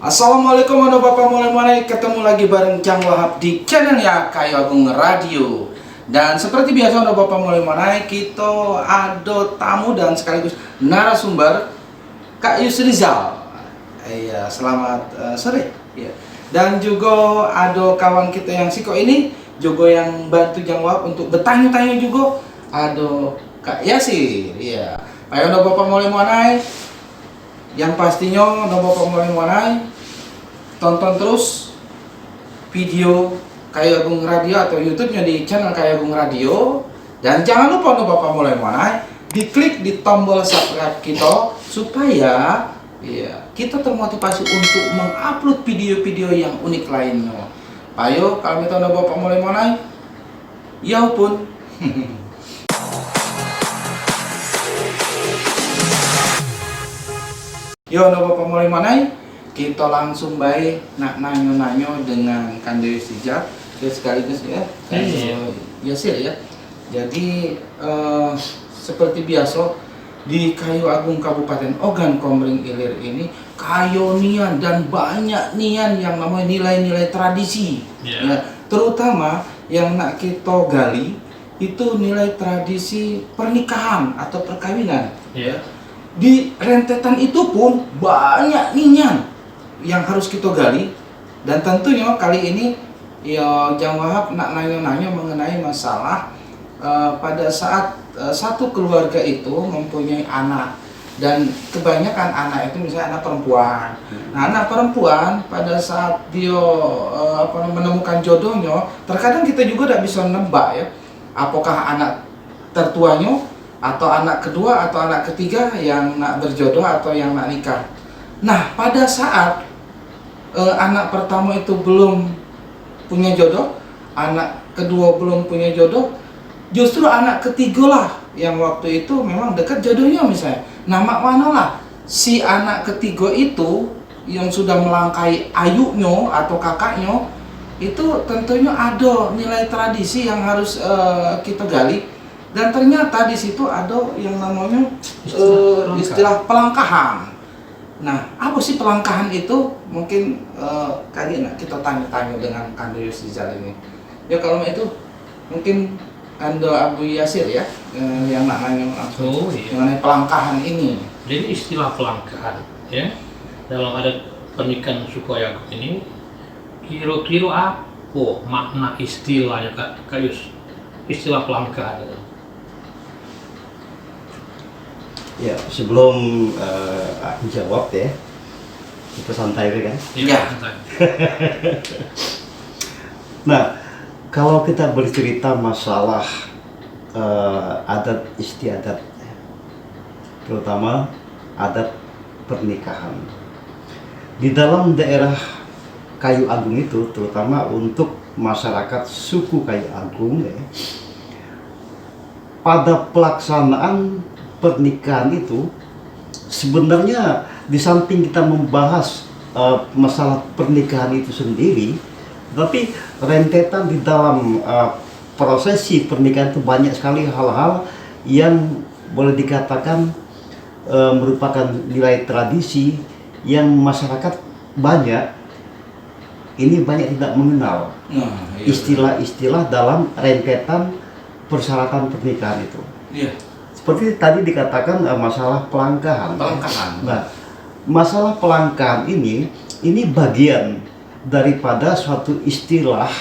Assalamualaikum warahmatullahi wabarakatuh. Ketemu lagi bareng Cang Wahab di channelnya Kayu Agung Radio. Dan seperti biasa warahmatullahi wabarakatuh, kita ada tamu dan sekaligus narasumber Kak Yus Rizal. Iya, selamat sore. Iya. Dan juga ada kawan kita yang siko ini juga yang bantu Cang Wahab untuk bertanya-tanya juga. Ada Kak Yasir. Iya. Ayo warahmatullahi wabarakatuh. Yang pastinya warahmatullahi wabarakatuh, tonton terus video Kayu Agung Radio atau YouTube-nya di channel Kayu Agung Radio. Dan jangan lupa untuk Bapak mulai diklik di tombol subscribe kita supaya kita termotivasi untuk mengupload video-video yang unik lainnya. Ayo, kalau kita udah Bapak mulai ya pun. Yo, Bapak mulai kita langsung baik nak nanya dengan Kande Sijak sekaligus ya Yasir ya. Jadi seperti biasa di Kayu Agung Kabupaten Ogan Komering Ilir ini kayu nian dan banyak nian yang namanya nilai-nilai tradisi ya, terutama yang nak kita gali itu nilai tradisi pernikahan atau perkawinan ya. Di rentetan itu pun banyak nian yang harus kita gali. Dan tentunya kali ini ya Cang Wahab nak nanya-nanya mengenai masalah pada saat satu keluarga itu mempunyai anak, dan kebanyakan anak itu misalnya anak perempuan. Nah, anak perempuan pada saat dia menemukan jodohnya, terkadang kita juga tidak bisa nebak ya, apakah anak tertuanya atau anak kedua atau anak ketiga yang nak berjodoh atau yang nak nikah. Nah, pada saat anak pertama itu belum punya jodoh, anak kedua belum punya jodoh, justru anak ketiga lah yang waktu itu memang dekat jodohnya misalnya. Nah, mana lah si anak ketiga itu yang sudah melangkahi ayunya atau kakaknya, itu tentunya ada nilai tradisi yang harus kita gali. Dan ternyata di situ ada yang namanya istilah pelangkahan. Nah, apa sih pelangkahan itu? Mungkin kali ini kita tanya-tanya dengan Kande Yus Rizal ini. Ya kalau itu mungkin Kande Abu Yasir ya yang nanya langsung mengenai pelangkahan ini. Jadi istilah pelangkahan ya dalam adat pernikahan suku Agung ini kira-kira apa makna istilahnya Kak Yus? Istilah pelangkahan itu. Ya, sebelum aku jawab ya, kita santai kan? Iya, santai. Nah, kalau kita bercerita masalah adat istiadat, terutama adat pernikahan, di dalam daerah Kayu Agung itu, terutama untuk masyarakat suku Kayu Agung ya, pada pelaksanaan pernikahan itu sebenarnya di samping kita membahas masalah pernikahan itu sendiri, tapi rentetan di dalam prosesi pernikahan itu banyak sekali hal-hal yang boleh dikatakan merupakan nilai tradisi yang masyarakat banyak tidak mengenal istilah-istilah dalam rentetan persyaratan pernikahan itu. Iya. Seperti tadi dikatakan masalah pelangkahan. Nah, masalah pelangkahan ini bagian daripada suatu istilah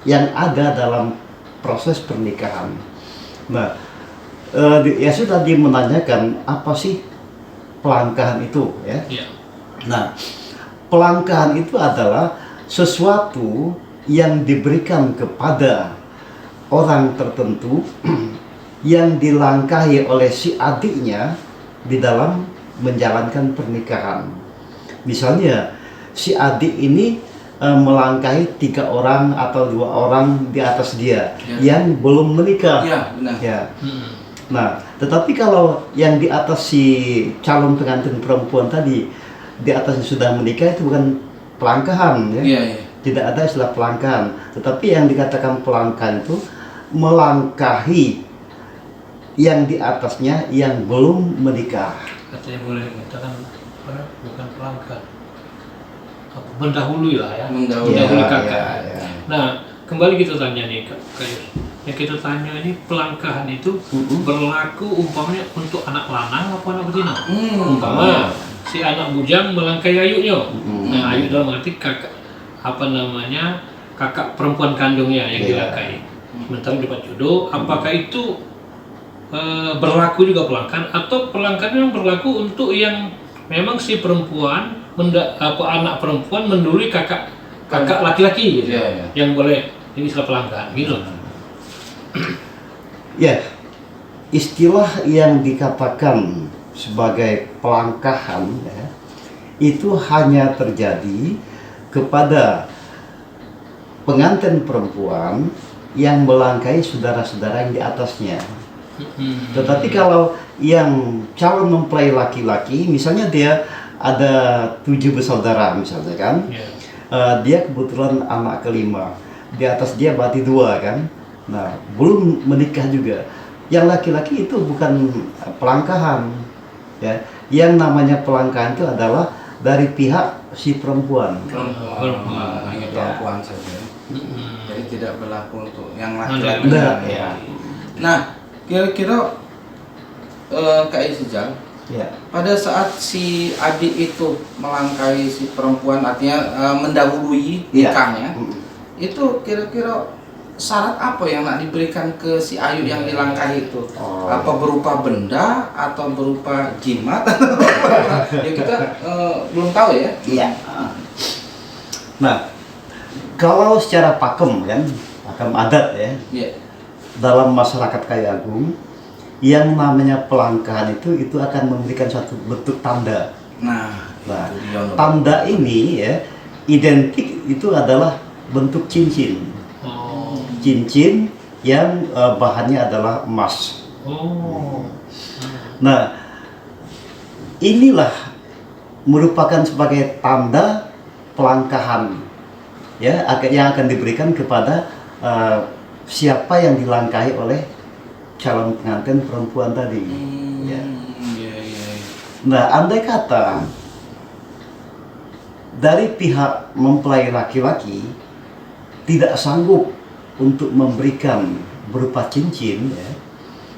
yang ada dalam proses pernikahan. Nah, ya sudah menanyakan apa sih pelangkahan itu ya? Iya. Nah, pelangkahan itu adalah sesuatu yang diberikan kepada orang tertentu yang dilangkahi oleh si adiknya di dalam menjalankan pernikahan. Misalnya si adik ini melangkahi 3 orang atau 2 orang di atas dia yang belum menikah. Iya, benar. Ya. Nah, tetapi kalau yang di atas si calon pengantin perempuan tadi di atasnya sudah menikah, itu bukan pelangkahan ya. Iya. Tidak ada istilah pelangkahan. Tetapi yang dikatakan pelangkahan itu melangkahi yang di atasnya yang belum menikah. Katanya boleh dikatakan bukan pelangkahan. mendahului lah ya, Mendahului. mendahului Ya, kakak. ya, ya. Nah, kembali kita tanya nih Kak Yus. Yang kita tanya ini pelangkahan itu berlaku umpamanya untuk anak lanang apa anak betina? Umpama si anak bujang melangkai ayunya. Nah, ayu dalam arti kakak kakak perempuan kandungnya yang dilangkai. Sementara dapat jodoh, apakah itu berlaku juga pelangkan atau pelangkan yang berlaku untuk yang memang si perempuan anak perempuan mendului kakak laki-laki gitu, yang boleh ini istilah pelangkan gitu. Ya, istilah yang dikatakan sebagai pelangkahan ya, itu hanya terjadi kepada pengantin perempuan yang melangkai saudara-saudara yang di atasnya. Tetapi kalau yang calon mempelai laki-laki, misalnya dia ada 7 bersaudara misalnya kan, dia kebetulan anak kelima, di atas dia berarti 2 kan. Nah, belum menikah juga. Yang laki-laki itu bukan pelangkahan, ya. Yang namanya pelangkahan itu adalah dari pihak si perempuan. Hanya perempuan saja. Jadi tidak berlaku untuk yang laki-laki. Ya. Nah, kira-kira Kak Isijal, pada saat si adik itu melangkai si perempuan, artinya mendahului nikahnya, itu kira-kira syarat apa yang nak diberikan ke si Ayu yang dilangkahi itu? Apa berupa benda atau berupa jimat? Ya kita belum tahu ya. Iya. Nah, kalau secara pakem kan, pakem adat ya, dalam masyarakat Kayu Agung, yang namanya pelangkahan itu akan memberikan suatu bentuk tanda. Nah, tanda ini ya identik itu adalah bentuk cincin. Cincin yang bahannya adalah emas. Nah, inilah merupakan sebagai tanda pelangkahan ya yang akan diberikan kepada siapa yang dilangkahi oleh calon pengantin perempuan tadi. Nah, andai kata dari pihak mempelai laki-laki tidak sanggup untuk memberikan berupa cincin, ya,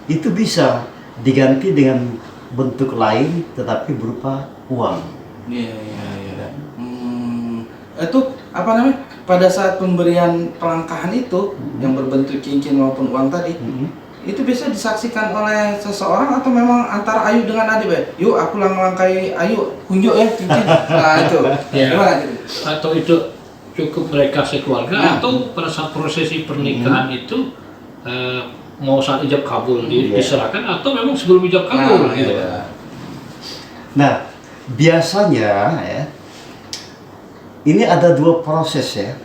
itu bisa diganti dengan bentuk lain tetapi berupa uang. Itu apa namanya? Pada saat pemberian pelangkahan itu yang berbentuk cincin maupun uang tadi, itu bisa disaksikan oleh seseorang atau memang antara Ayu dengan adik, yuk aku melangkai Ayu, kunjuk ya cincin. Nah itu, gimana gitu? Atau itu cukup mereka sekeluarga atau pada saat prosesi pernikahan itu mau saat ijab kabul diserahkan atau memang sebelum ijab kabul gitu. Nah, biasanya ya ini ada 2 proses ya.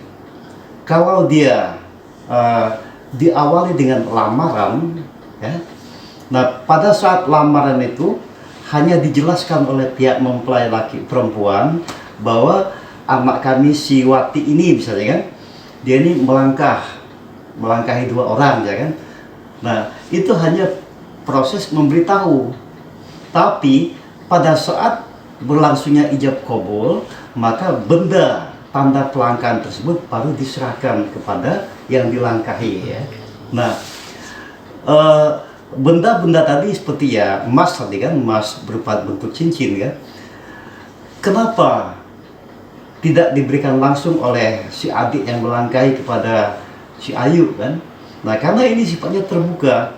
Kalau dia diawali dengan lamaran ya. Nah, pada saat lamaran itu hanya dijelaskan oleh pihak mempelai laki perempuan bahwa anak kami si Wati ini misalnya kan, dia ini melangkahi 2 orang ya kan. Nah, itu hanya proses memberitahu. Tapi pada saat berlangsungnya ijab kabul, maka benda tanda pelangkahan tersebut baru diserahkan kepada yang dilangkahi ya. Nah, benda-benda tadi seperti ya emas tadi kan, emas berupa bentuk cincin kan. Kenapa tidak diberikan langsung oleh si adik yang melangkahi kepada si Ayu kan? Nah, karena ini sifatnya terbuka.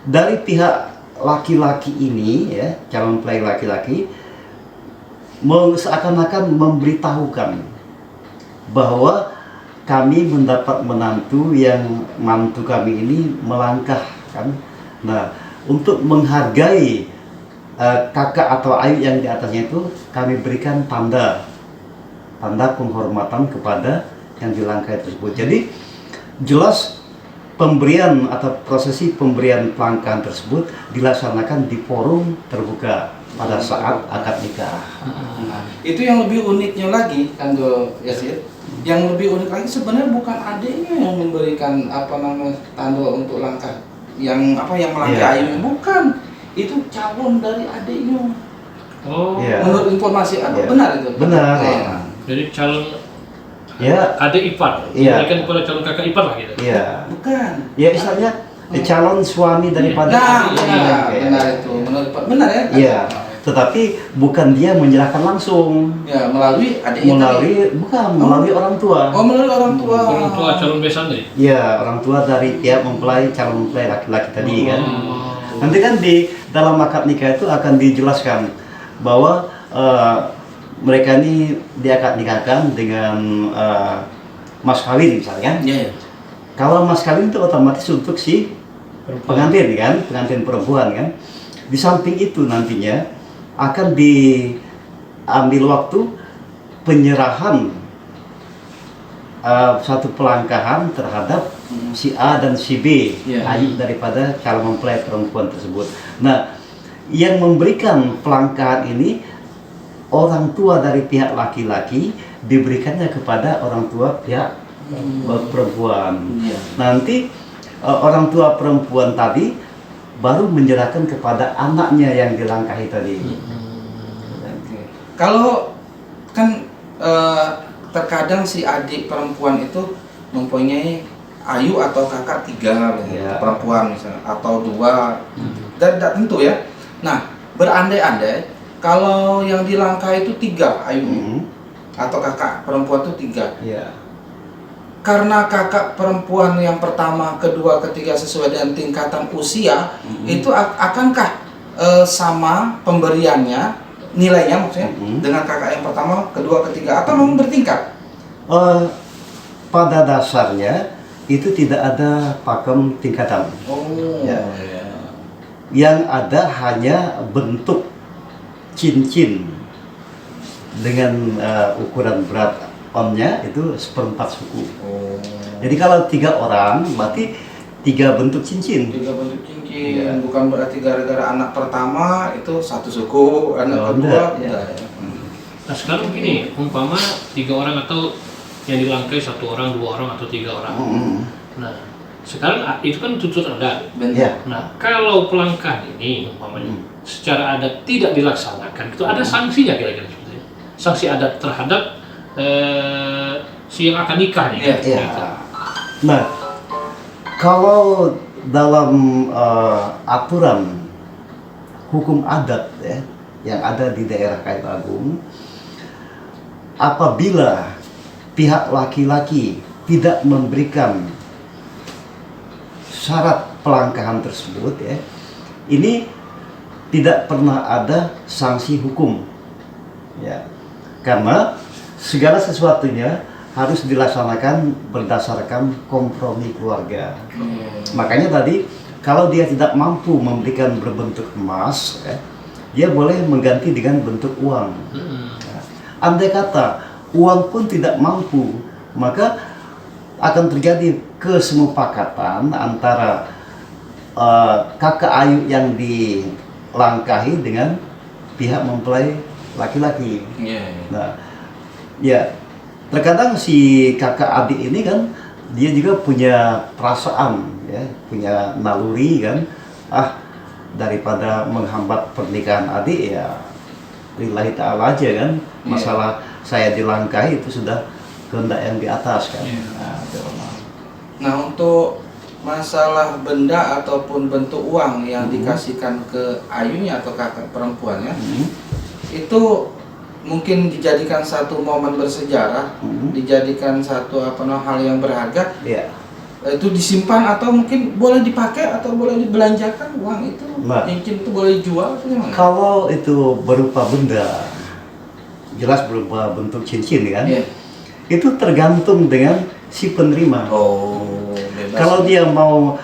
Dari pihak laki-laki ini ya, calon mempelai laki-laki seakan-akan memberitahukan bahwa kami mendapat menantu yang mantu kami ini melangkah kan. Nah, untuk menghargai kakak atau Ayu yang di atasnya itu, kami berikan tanda penghormatan kepada yang dilangkahi tersebut. Jadi jelas pemberian atau prosesi pemberian pelangkahan tersebut dilaksanakan di forum terbuka pada saat akad nikah. Nah, itu yang lebih uniknya lagi kan Yasir. Yang lebih unik lagi sebenarnya bukan adiknya yang memberikan tanda untuk langkah yang melangkah Ayu, bukan. Itu calon dari adiknya. Menurut informasi benar itu? Benar. Jadi calon Ya. adik ipar, Iya. diberikan kepada calon kakak ipar lah gitu. Iya. Bukan. Ya istilahnya calon suami daripada Nah, adik. benar, Ya. benar itu. Menurut Pak, benar ya? Iya. Tetapi bukan dia menyerahkan langsung, Ya, melalui adiknya tadi. melalui orang tua. Oh, melalui orang tua. Orang tua calon besan tadi. Ya, orang tua dari pihak mempelai, calon mempelai laki-laki tadi kan. Oh. Nanti kan di dalam akad nikah itu akan dijelaskan bahwa mereka ini diakad nikahkan dengan mas kawin misalnya. Iya, iya. Kalau mas kawin itu otomatis untuk si pengantin kan, pengantin perempuan kan. Di samping itu nantinya akan diambil waktu penyerahan satu pelangkahan terhadap si A dan si B, Iya. ayu daripada calon mempelai perempuan tersebut. Nah, yang memberikan pelangkahan ini orang tua dari pihak laki-laki diberikannya kepada orang tua pihak perempuan. Iya. Nanti orang tua perempuan tadi baru menyerahkan kepada anaknya yang dilangkahi tadi. Oke. Kalau kan terkadang si adik perempuan itu mempunyai ayu atau kakak 3 Iya. perempuan misalnya atau 2 dan tidak tentu ya. Nah, berandai-andai kalau yang dilangkahi itu 3 ayu atau kakak perempuan itu 3. Ya. Karena kakak perempuan yang pertama, kedua, ketiga sesuai dengan tingkatan usia, itu akankah sama pemberiannya, nilainya maksudnya dengan kakak yang pertama, kedua, ketiga, atau memang bertingkat? Pada dasarnya itu tidak ada pakem tingkatan. Oh, Ya. ya. Yang ada hanya bentuk cincin dengan ukuran berat onnya itu 1/4 suku. Oh. Jadi kalau 3 orang berarti 3 bentuk cincin. 3 bentuk cincin, Iya. bukan berarti gara-gara anak pertama itu satu suku, anak Oh, kedua, enggak, ya. enggak ya. Nah sekarang begini, umpama 3 orang atau yang dilangkai 1 orang, 2 orang atau 3 orang. Nah sekarang itu kan tutur adat. Benar. Ya. Nah kalau pelangkahan ini umpamanya secara adat tidak dilaksanakan, itu ada sanksinya kira-kira seperti itu. Sanksi adat terhadap si yang akan nikah nih. Iya, iya. Gitu. Nah, kalau dalam aturan hukum adat ya yang ada di daerah Kayu Agung, apabila pihak laki-laki tidak memberikan syarat pelangkahan tersebut ya, ini tidak pernah ada sanksi hukum ya, karena segala sesuatunya harus dilaksanakan berdasarkan kompromi keluarga. Makanya tadi kalau dia tidak mampu memberikan berbentuk emas ya, dia boleh mengganti dengan bentuk uang. Andai kata uang pun tidak mampu, maka akan terjadi kesemupakatan antara kakak ayu yang dilangkahi dengan pihak mempelai laki-laki. Iya. Nah, ya terkadang si kakak adik ini kan dia juga punya perasaan ya, punya naluri kan, daripada menghambat pernikahan adik ya lillahi ta'ala aja kan, masalah saya dilangkahi itu sudah kehendak yang di atas kan. Nah, untuk masalah benda ataupun bentuk uang yang dikasihkan ke ayunya atau kakak perempuannya, itu mungkin dijadikan satu momen bersejarah, dijadikan satu hal yang berharga, Ya. itu disimpan atau mungkin boleh dipakai atau boleh dibelanjakan uang itu, Nah. cincin itu boleh dijual atau gimana? Kalau itu berupa benda, jelas berupa bentuk cincin kan, Iya. itu tergantung dengan si penerima. Oh, bebas. Kalau dia mau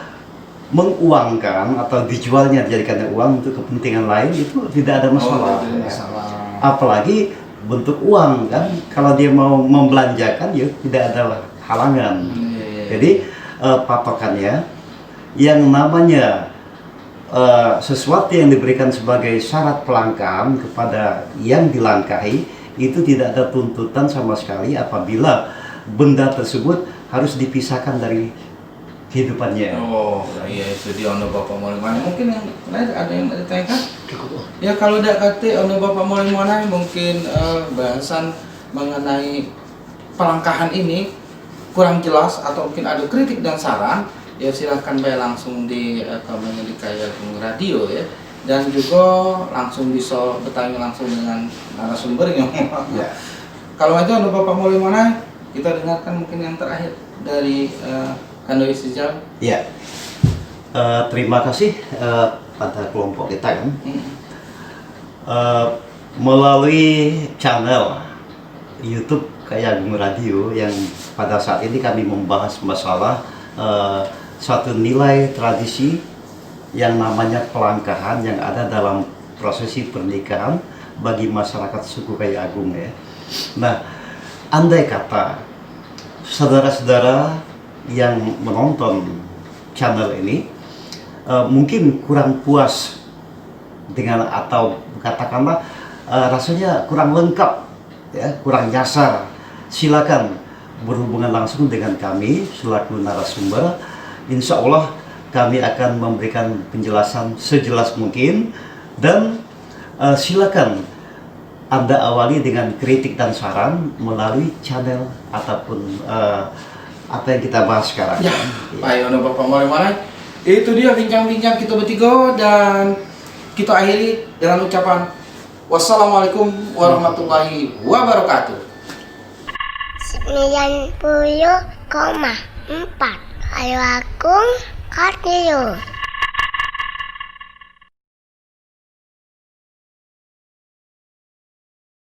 menguangkan atau dijualnya dijadikan uang untuk kepentingan lain itu tidak ada masalah. tidak ada ya. masalah. Apalagi bentuk uang kan, kalau dia mau membelanjakan ya tidak ada halangan. Jadi patokannya yang namanya sesuatu yang diberikan sebagai syarat pelangkahan kepada yang dilangkahi itu tidak ada tuntutan sama sekali apabila benda tersebut harus dipisahkan dari kehidupannya. Oh, iya itu dia ono bapak mau mana? Mungkin yang lain ada yang ditanyakan? Cukup. Ya kalau tidak kate ono bapak mau mana mungkin bahasan mengenai pelangkahan ini kurang jelas atau mungkin ada kritik dan saran, ya silahkan bae langsung di komen di Kayagung Radio ya, dan juga langsung bisa bertanya langsung dengan narasumbernya. Ya. Kalau itu ada Bapak mulai mana, kita dengarkan mungkin yang terakhir dari Kandoi Sijal. Ya. Terima kasih pada kelompok kita kan. Melalui channel YouTube Kayagung Radio yang pada saat ini kami membahas masalah suatu nilai tradisi yang namanya pelangkahan yang ada dalam prosesi pernikahan bagi masyarakat suku Kayagung ya. Nah, andai kata saudara-saudara yang menonton channel ini mungkin kurang puas dengan atau katakanlah rasanya kurang lengkap ya, kurang nyasar, silakan berhubungan langsung dengan kami selaku narasumber. Insya Allah kami akan memberikan penjelasan sejelas mungkin, dan silakan Anda awali dengan kritik dan saran melalui channel ataupun apa yang kita bahas sekarang. Ya, Pak Yono Bapak mulai mana? Itu dia bincang-bincang kita bertiga, dan kita akhiri dengan ucapan wassalamualaikum warahmatullahi wabarakatuh. 90,4 Kayagung Radio.